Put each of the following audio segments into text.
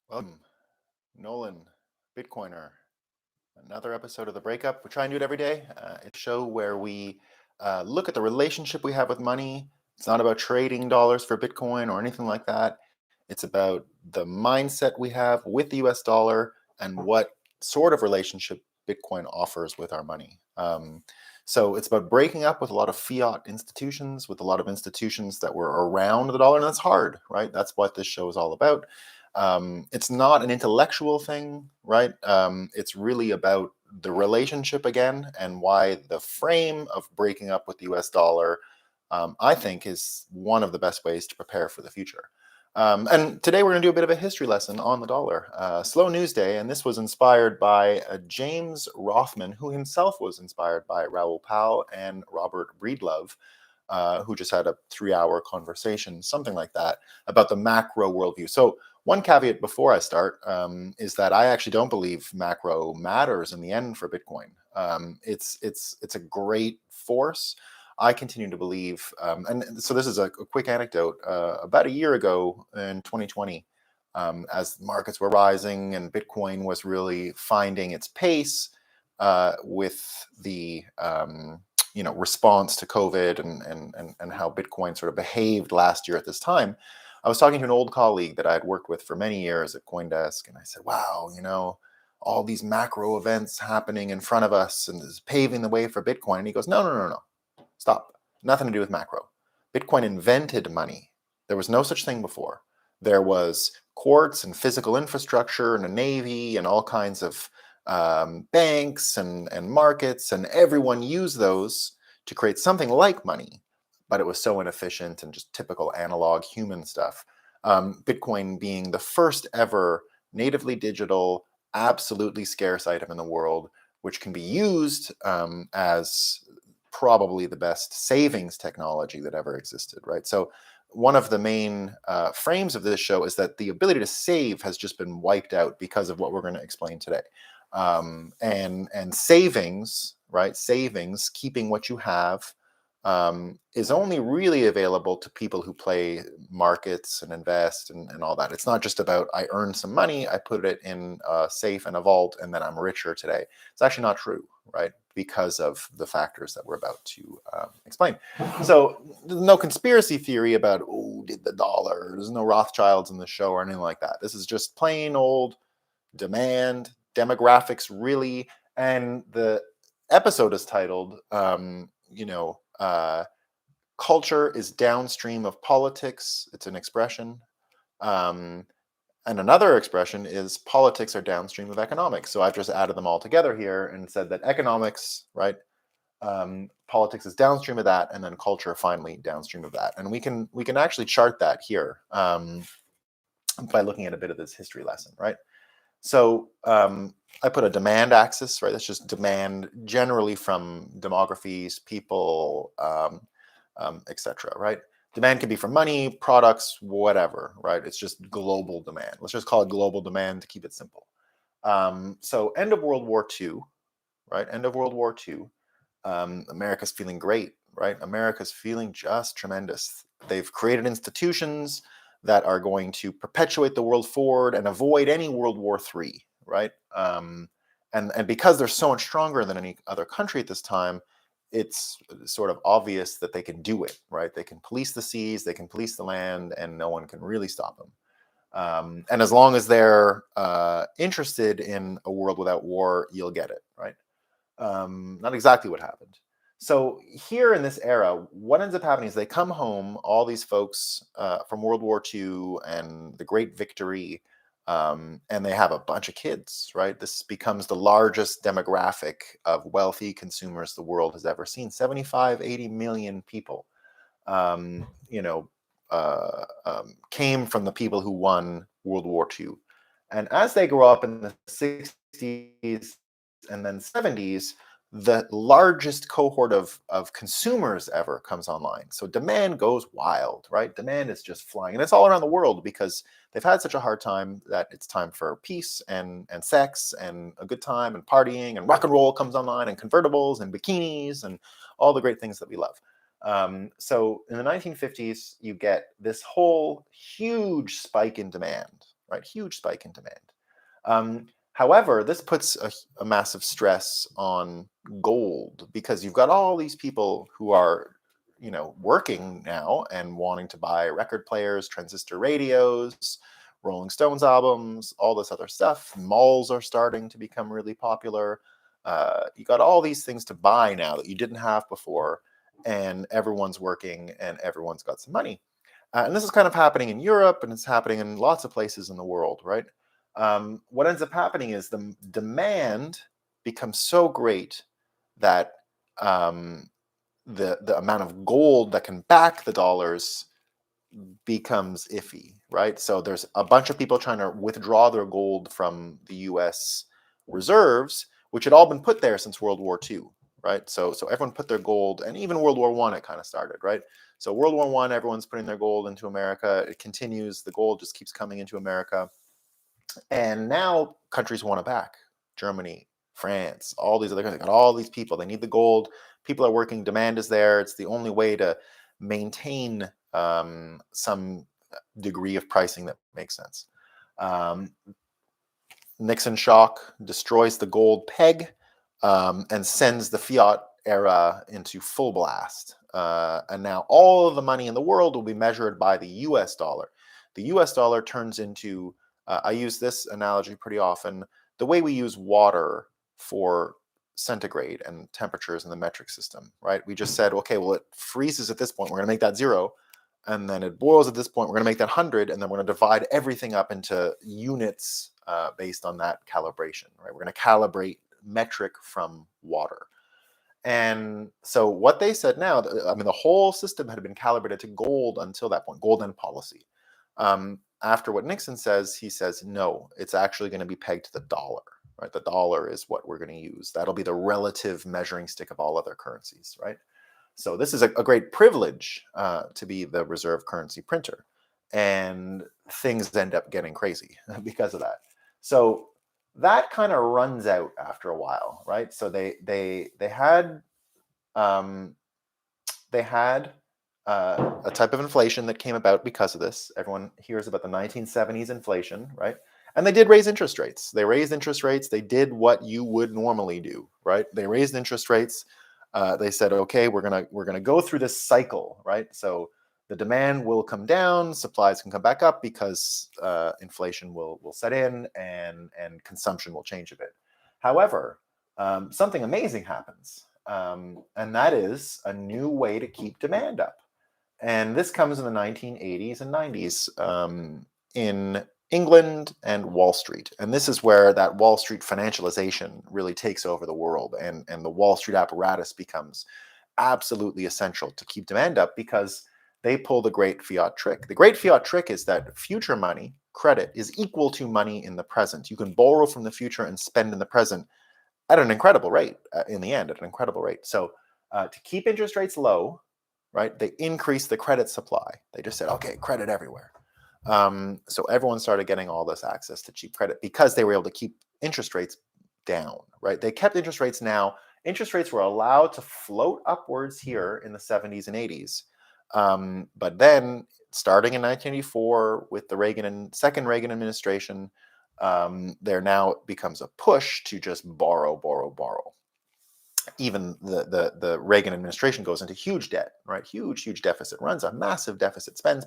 Welcome, Nolan, Bitcoiner. Another episode of The Breakup. We try and do it every day. It's a show where we look at the relationship we have with money. It's not about trading dollars for Bitcoin or anything like that. It's about the mindset we have with the US dollar and what sort of relationship Bitcoin offers with our money. So it's about breaking up with a lot of fiat institutions, with a lot of institutions that were around the dollar. And that's hard, right? That's what this show is all about. It's not an intellectual thing, right? It's really about the relationship again and why the frame of breaking up with the US dollar, I think, is one of the best ways to prepare for the future. And today we're going to do a bit of a history lesson on the dollar. Slow news day, and this was inspired by James Rothman, who himself was inspired by Raoul Pal and Robert Breedlove, who just had a 3-hour conversation, something like that, about the macro worldview. So one caveat before I start is that I actually don't believe macro matters in the end for Bitcoin. It's a great force. I continue to believe, and so this is a quick anecdote. About a year ago in 2020, as markets were rising and Bitcoin was really finding its pace with the response to COVID and how Bitcoin sort of behaved last year at this time. I was talking to an old colleague that I had worked with for many years at CoinDesk, and I said, "Wow, all these macro events happening in front of us and is paving the way for Bitcoin." And he goes, "No, no, no, no. Stop. Nothing to do with macro. Bitcoin invented money. There was no such thing before. There was courts and physical infrastructure and a navy and all kinds of banks and markets, and everyone used those to create something like money, but it was so inefficient and just typical analog human stuff. Bitcoin being the first ever natively digital, absolutely scarce item in the world, which can be used as probably the best savings technology that ever existed, right? So one of the main frames of this show is that the ability to save has just been wiped out because of what we're going to explain today. And savings, right? Savings, keeping what you have, is only really available to people who play markets and invest and all that. It's not just about I earn some money, I put it in a safe and a vault, and then I'm richer today. It's actually not true, right? Because of the factors that we're about to explain. So there's no conspiracy theory about, oh, did the dollar? There's no Rothschilds in the show or anything like that. This is just plain old demand, demographics, really. And the episode is titled, culture is downstream of politics. It's an expression. Um, and another expression is politics are downstream of economics. So I've just added them all together here and said that economics, right? Politics is downstream of that, and then culture finally downstream of that. And we can actually chart that here by looking at a bit of this history lesson, right? So I put a demand axis, right? That's just demand generally from demographies, people, etc. Right? Demand can be for money, products, whatever, right? It's just global demand. Let's just call it global demand to keep it simple. So end of World War II, right? End of World War II. America's feeling great, right? America's feeling just tremendous. They've created institutions that are going to perpetuate the world forward and avoid any World War III, right? And because they're so much stronger than any other country at this time, it's sort of obvious that they can do it, right? They can police the seas, they can police the land, and no one can really stop them. And as long as they're interested in a world without war, you'll get it, right? Not exactly what happened. So here in this era, what ends up happening is they come home, all these folks from World War II and the Great Victory, and they have a bunch of kids, right? This becomes the largest demographic of wealthy consumers the world has ever seen. 75, 80 million people, came from the people who won World War II. And as they grow up in the 60s and then 70s, the largest cohort of consumers ever comes online. So demand goes wild, right? Demand is just flying. And it's all around the world because they've had such a hard time that it's time for peace and sex and a good time and partying, and rock and roll comes online, and convertibles and bikinis and all the great things that we love. So in the 1950s, you get this whole huge spike in demand. right? Huge spike in demand. However, this puts a massive stress on gold because you've got all these people who are, working now and wanting to buy record players, transistor radios, Rolling Stones albums, all this other stuff. Malls are starting to become really popular. You got all these things to buy now that you didn't have before, and everyone's working and everyone's got some money. And this is kind of happening in Europe, and it's happening in lots of places in the world, right? What ends up happening is the demand becomes so great that the amount of gold that can back the dollars becomes iffy, right? So there's a bunch of people trying to withdraw their gold from the U.S. reserves, which had all been put there since World War II, right? So everyone put their gold, and even World War I, it kind of started, right? So World War I, everyone's putting their gold into America. It continues. The gold just keeps coming into America. And now countries want it back. Germany, France, all these other countries, got all these people. They need the gold. People are working. Demand is there. It's the only way to maintain some degree of pricing that makes sense. Nixon shock destroys the gold peg and sends the fiat era into full blast. And now all of the money in the world will be measured by the US dollar. The US dollar turns into, I use this analogy pretty often, the way we use water for centigrade and temperatures in the metric system, right? We just said, okay, well, it freezes at this point. We're going to make that 0. And then it boils at this point. We're going to make that 100. And then we're going to divide everything up into units based on that calibration, right? We're going to calibrate metric from water. And so what they said now, I mean, the whole system had been calibrated to gold until that point, gold and policy. After what Nixon says, he says, no, it's actually going to be pegged to the dollar, right? The dollar is what we're going to use. That'll be the relative measuring stick of all other currencies, right? So this is a great privilege to be the reserve currency printer. And things end up getting crazy because of that. So that kind of runs out after a while, right? So they had a type of inflation that came about because of this. Everyone hears about the 1970s inflation, right? And they did raise interest rates. They raised interest rates. They did what you would normally do, right? They raised interest rates. They said, okay, we're gonna go through this cycle, right? So the demand will come down, supplies can come back up because inflation will set in and consumption will change a bit. However, something amazing happens, and that is a new way to keep demand up. And this comes in the 1980s and 90s in England and Wall Street. And this is where that Wall Street financialization really takes over the world. And the Wall Street apparatus becomes absolutely essential to keep demand up because they pull the great fiat trick. The great fiat trick is that future money, credit, is equal to money in the present. You can borrow from the future and spend in the present at an incredible rate, in the end, at an incredible rate. So to keep interest rates low, right, they increased the credit supply. They just said, okay, credit everywhere. So everyone started getting all this access to cheap credit because they were able to keep interest rates down, right? They kept interest rates now. Interest rates were allowed to float upwards here in the 70s and 80s. But then starting in 1984 with the second Reagan administration, there now becomes a push to just borrow. Even the Reagan administration goes into huge debt, right? Huge deficit, runs a massive deficit, spend.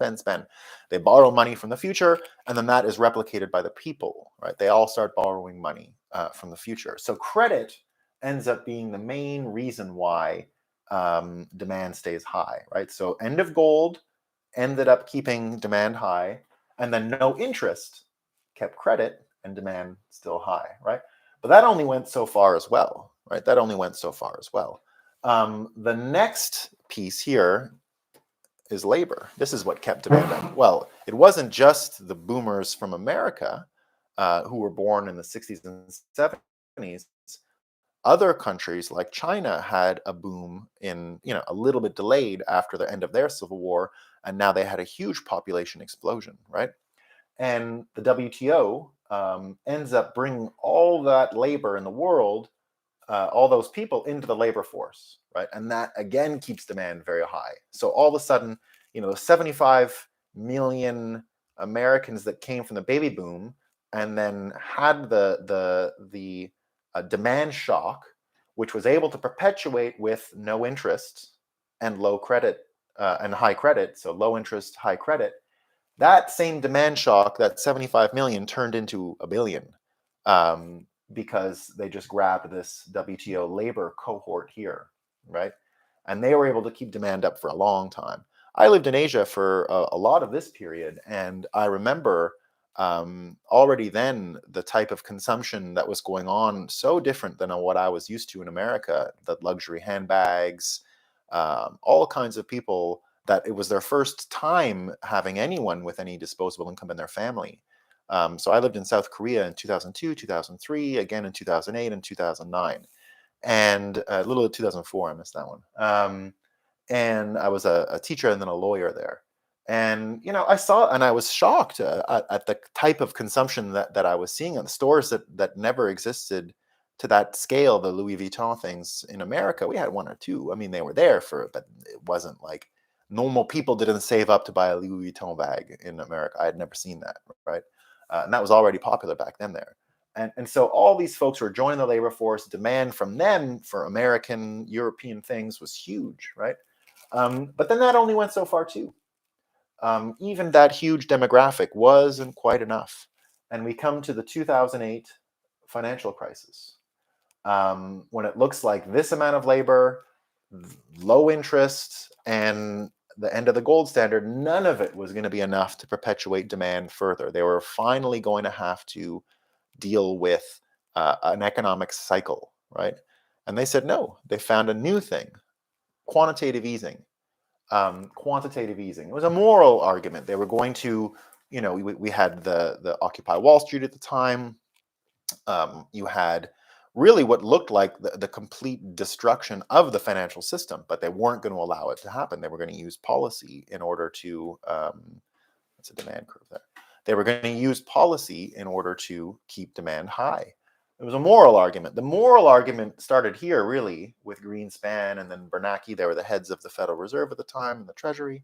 They borrow money from the future, and then that is replicated by the people, right? They all start borrowing money from the future. So credit ends up being the main reason why demand stays high, right? So end of gold ended up keeping demand high, and then no interest kept credit and demand still high, right? But that only went so far as well, right? That only went so far as well. The next piece here is labor. This is what kept demand up. Well, it wasn't just the boomers from America who were born in the 60s and 70s. Other countries like China had a boom in, a little bit delayed after the end of their civil war, and now they had a huge population explosion, right? And the WTO ends up bringing all that labor in the world, all those people into the labor force, right? And that again keeps demand very high. So all of a sudden, the 75 million Americans that came from the baby boom and then had the demand shock, which was able to perpetuate with no interest and low credit and high credit, so low interest, high credit. That same demand shock, that 75 million, turned into a billion, because they just grabbed this WTO labor cohort here, right? And they were able to keep demand up for a long time. I lived in Asia for a lot of this period, and I remember already then the type of consumption that was going on, so different than what I was used to in America. The luxury handbags, all kinds of people that it was their first time having anyone with any disposable income in their family. So I lived in South Korea in 2002, 2003, again in 2008 and 2009, and a little of 2004. I missed that one. And I was a teacher and then a lawyer there. And I saw, and I was shocked at the type of consumption that I was seeing in the stores that never existed to that scale. The Louis Vuitton things in America, we had one or two. I mean, they were there but it wasn't like normal people didn't save up to buy a Louis Vuitton bag in America. I had never seen that, right? And that was already popular back then there. And so all these folks were joining the labor force. Demand from them for American, European things was huge, right? But then that only went so far too. Even that huge demographic wasn't quite enough. And we come to the 2008 financial crisis, when it looks like this amount of labor, low interest, and the end of the gold standard, none of it was going to be enough to perpetuate demand further. They were finally going to have to deal with an economic cycle, right? And they said no. They found a new thing: quantitative easing. Quantitative easing. It was a moral argument. They were going to, we had the Occupy Wall Street at the time. You had really what looked like the complete destruction of the financial system, but they weren't going to allow it to happen. They were going to use policy in order to, that's a demand curve there. They were going to use policy in order to keep demand high. It was a moral argument. The moral argument started here, really, with Greenspan and then Bernanke. They were the heads of the Federal Reserve at the time and the Treasury.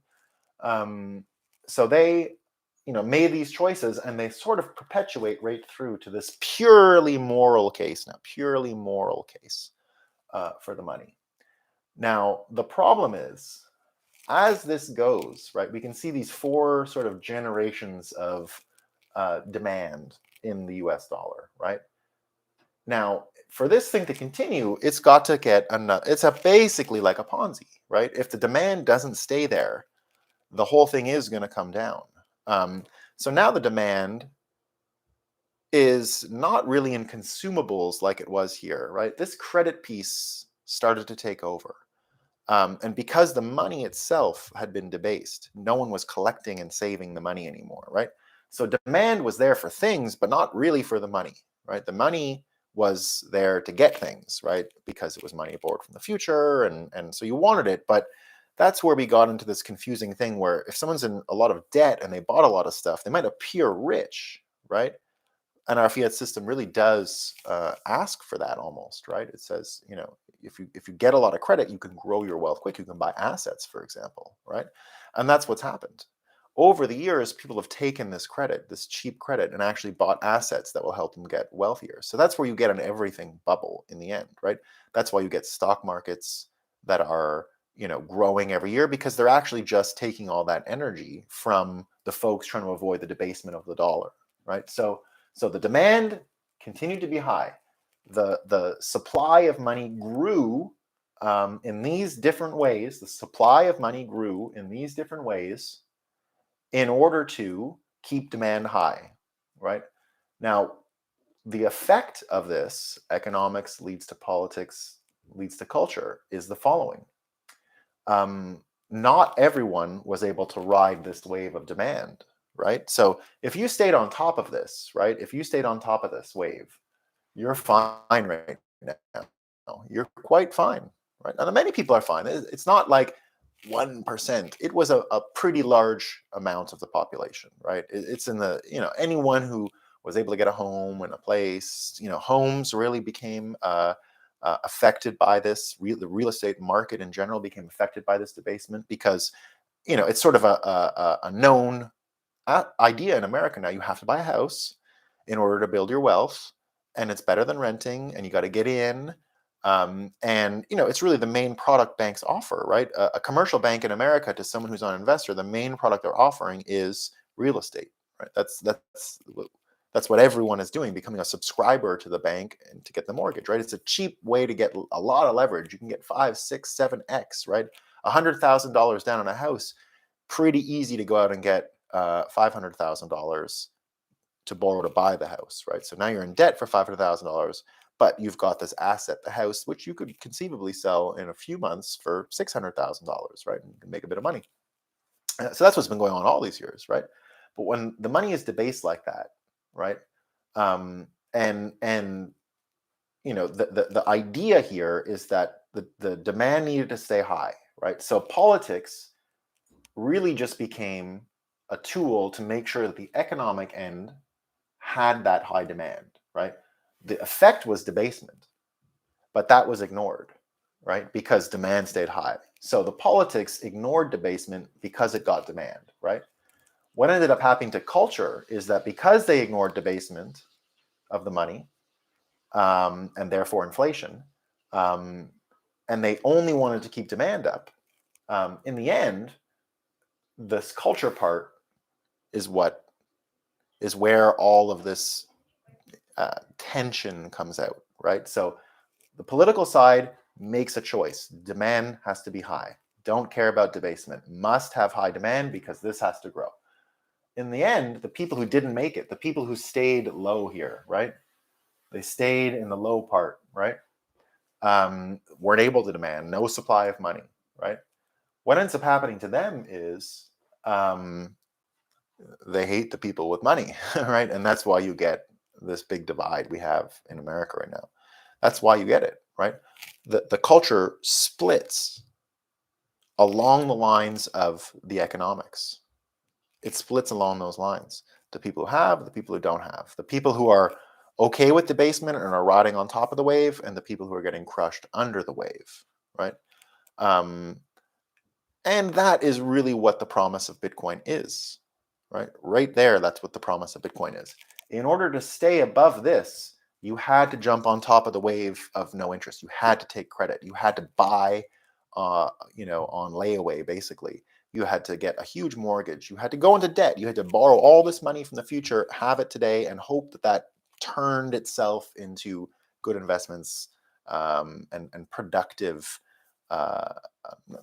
So they, made these choices, and they sort of perpetuate right through to this purely moral case now, purely moral case for the money. Now, the problem is, as this goes, right, we can see these four sort of generations of demand in the US dollar, right? Now, for this thing to continue, it's got to get another, it's basically like a Ponzi, right? If the demand doesn't stay there, the whole thing is going to come down. So now the demand is not really in consumables like it was here, right? This credit piece started to take over. And because the money itself had been debased, no one was collecting and saving the money anymore, right? So demand was there for things, but not really for the money, right? The money was there to get things, right? Because it was money borrowed from the future, and so you wanted it. But that's where we got into this confusing thing where if someone's in a lot of debt and they bought a lot of stuff, they might appear rich, right? And our fiat system really does ask for that almost, right? It says, if you get a lot of credit, you can grow your wealth quick. You can buy assets, for example, right? And that's what's happened. Over the years, people have taken this credit, this cheap credit, and actually bought assets that will help them get wealthier. So that's where you get an everything bubble in the end, right? That's why you get stock markets that are, growing every year, because they're actually just taking all that energy from the folks trying to avoid the debasement of the dollar, right? So the demand continued to be high. The supply of money grew in these different ways. The supply of money grew in these different ways in order to keep demand high, right? Now, the effect of this, economics leads to politics, leads to culture, is the following. Not everyone was able to ride this wave of demand, right? So if you stayed on top of this, right? If you stayed on top of this wave, you're fine right now. You're quite fine, right? And many people are fine. It's not like 1%. It was a pretty large amount of the population, right? It's in the, anyone who was able to get a home and a place, homes really became affected by this. The real estate market in general became affected by this debasement because, it's sort of a known idea in America now. You have to buy a house in order to build your wealth, and it's better than renting, and you got to get in. And it's really the main product banks offer, right? A commercial bank in America, to someone who's not an investor, the main product they're offering is real estate, right? That's what everyone is doing, becoming a subscriber to the bank and to get the mortgage, right? It's a cheap way to get a lot of leverage. You can get 5, 6, 7x, right? $100,000 down on a house, pretty easy to go out and get $500,000 to borrow to buy the house, right? So now you're in debt for $500,000, but you've got this asset, the house, which you could conceivably sell in a few months for $600,000, right? And you can make a bit of money. So that's what's been going on all these years, right? But when the money is debased like that, right? And the idea here is that the demand needed to stay high, right? So politics really just became a tool to make sure that the economic end had that high demand, right? The effect was debasement, but that was ignored, right? Because demand stayed high. So the politics ignored debasement because it got demand, right? What ended up happening to culture is that because they ignored debasement of the money, and therefore inflation, and they only wanted to keep demand up, in the end, this culture part is where all of this tension comes out, right? So the political side makes a choice. Demand has to be high. Don't care about debasement. Must have high demand because this has to grow. In the end, the people who didn't make it, the people who stayed low here, right? They stayed in the low part, right? Weren't able to demand, no supply of money, right? What ends up happening to them is they hate the people with money, right? And that's why you get this big divide we have in America right now. That's why you get it, right? The culture splits along the lines of the economics. It splits along those lines. The people who have, the people who don't have. The people who are okay with debasement and are riding on top of the wave, and the people who are getting crushed under the wave, right? And that is really what the promise of Bitcoin is, right? Right there, that's what the promise of Bitcoin is. In order to stay above this, you had to jump on top of the wave of no interest. You had to take credit. You had to buy, on layaway, basically. You had to get a huge mortgage. You had to go into debt. You had to borrow all this money from the future, have it today, and hope that turned itself into good investments, and productive.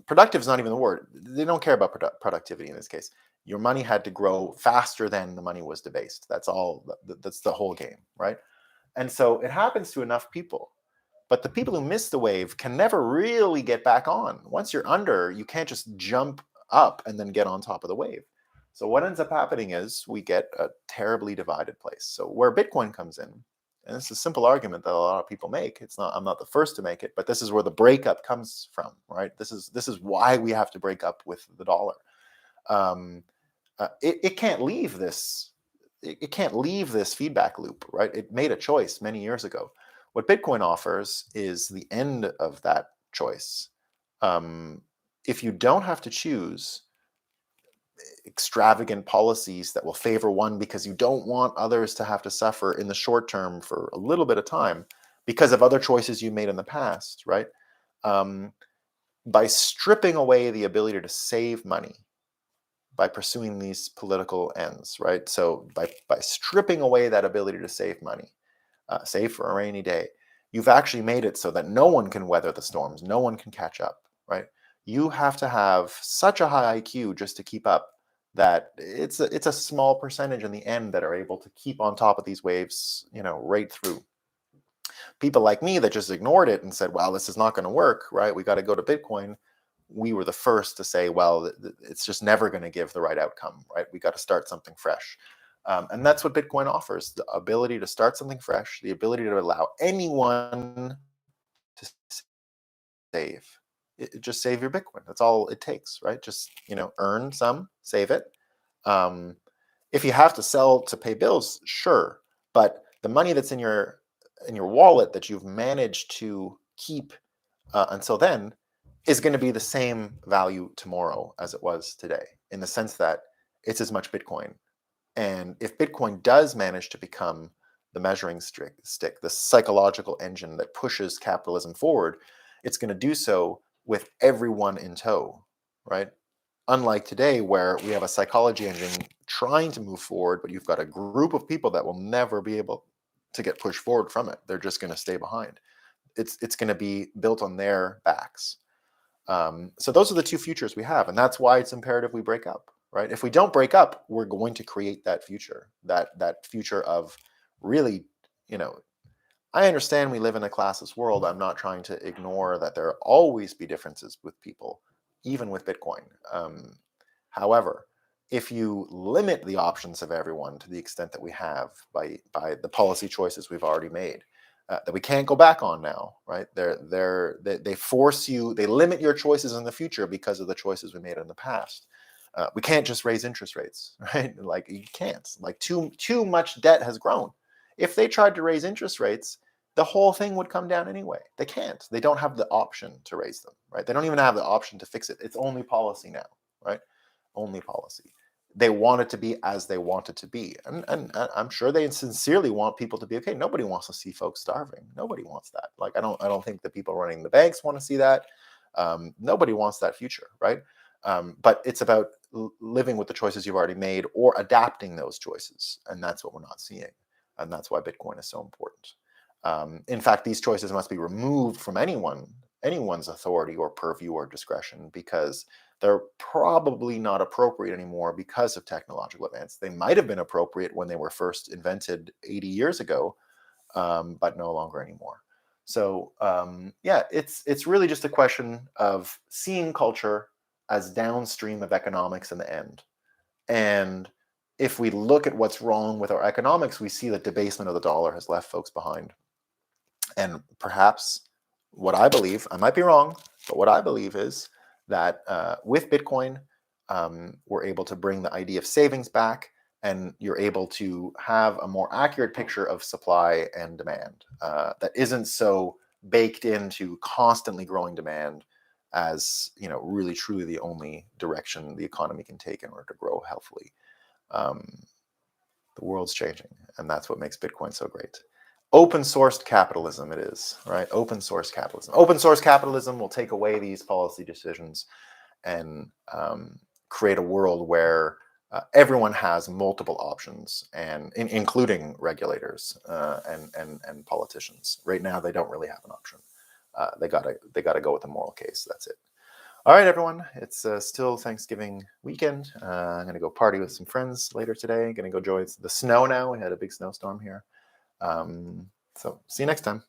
Productive is not even the word. They don't care about productivity in this case. Your money had to grow faster than the money was debased. That's all. That's the whole game, right? And so it happens to enough people. But the people who miss the wave can never really get back on. Once you're under, you can't just jump up and then get on top of the wave. So what ends up happening is we get a terribly divided place. So where Bitcoin comes in, and it's a simple argument that a lot of people make. I'm not the first to make it, but this is where the breakup comes from, right? This is why we have to break up with the dollar. It can't leave this. It can't leave this feedback loop, right? It made a choice many years ago. What Bitcoin offers is the end of that choice. If you don't have to choose extravagant policies that will favor one because you don't want others to have to suffer in the short term for a little bit of time because of other choices you made in the past, right? By stripping away the ability to save money by pursuing these political ends, right? So by stripping away that ability to save money, save for a rainy day, you've actually made it so that no one can weather the storms, no one can catch up, right? You have to have such a high IQ just to keep up that it's a small percentage in the end that are able to keep on top of these waves, right through. People like me that just ignored it and said, well, this is not going to work, right? We got to go to Bitcoin. We were the first to say, well, it's just never going to give the right outcome, right? We got to start something fresh. And that's what Bitcoin offers, the ability to start something fresh, the ability to allow anyone to save. Just save your Bitcoin. That's all it takes, right? Just, earn some, save it. If you have to sell to pay bills, sure. But the money that's in your wallet that you've managed to keep until then is going to be the same value tomorrow as it was today, in the sense that it's as much Bitcoin And if Bitcoin does manage to become the measuring stick, the psychological engine that pushes capitalism forward, it's going to do so with everyone in tow, right? Unlike today, where we have a psychology engine trying to move forward, but you've got a group of people that will never be able to get pushed forward from it. They're just going to stay behind. It's going to be built on their backs. So those are the two futures we have, and that's why it's imperative we break up, right? If we don't break up, we're going to create that future, that future of really, you know, I understand we live in a classless world. I'm not trying to ignore that there always be differences with people, even with Bitcoin. However, if you limit the options of everyone to the extent that we have by the policy choices we've already made, that we can't go back on now, right? They force you, they limit your choices in the future because of the choices we made in the past. We can't just raise interest rates, right? Like you can't. Like too much debt has grown. If they tried to raise interest rates, the whole thing would come down anyway. They can't. They don't have the option to raise them, right? They don't even have the option to fix it. It's only policy now, right? Only policy. They want it to be as they want it to be. And I'm sure they sincerely want people to be okay. Nobody wants to see folks starving. Nobody wants that. Like, I don't think the people running the banks want to see that. Nobody wants that future, right? But it's about living with the choices you've already made or adapting those choices. And that's what we're not seeing. And that's why Bitcoin is so important. In fact, these choices must be removed from anyone's authority or purview or discretion, because they're probably not appropriate anymore because of technological advance. They might have been appropriate when they were first invented 80 years ago, but no longer anymore. So yeah, it's really just a question of seeing culture as downstream of economics in the end. And if we look at what's wrong with our economics, we see that debasement of the dollar has left folks behind. And perhaps what I believe, I might be wrong, but what I believe is that with Bitcoin, we're able to bring the idea of savings back, and you're able to have a more accurate picture of supply and demand that isn't so baked into constantly growing demand as, you know, really truly the only direction the economy can take in order to grow healthily. Um, the world's changing, and that's what makes Bitcoin so great. Open sourced capitalism it is, right? Open source capitalism. Open source capitalism will take away these policy decisions and create a world where everyone has multiple options, and including regulators and politicians. Right now, they don't really have an option. They gotta go with the moral case. That's it. All right, everyone. It's still Thanksgiving weekend. I'm gonna go party with some friends later today. Gonna go enjoy the snow now. We had a big snowstorm here. So see you next time.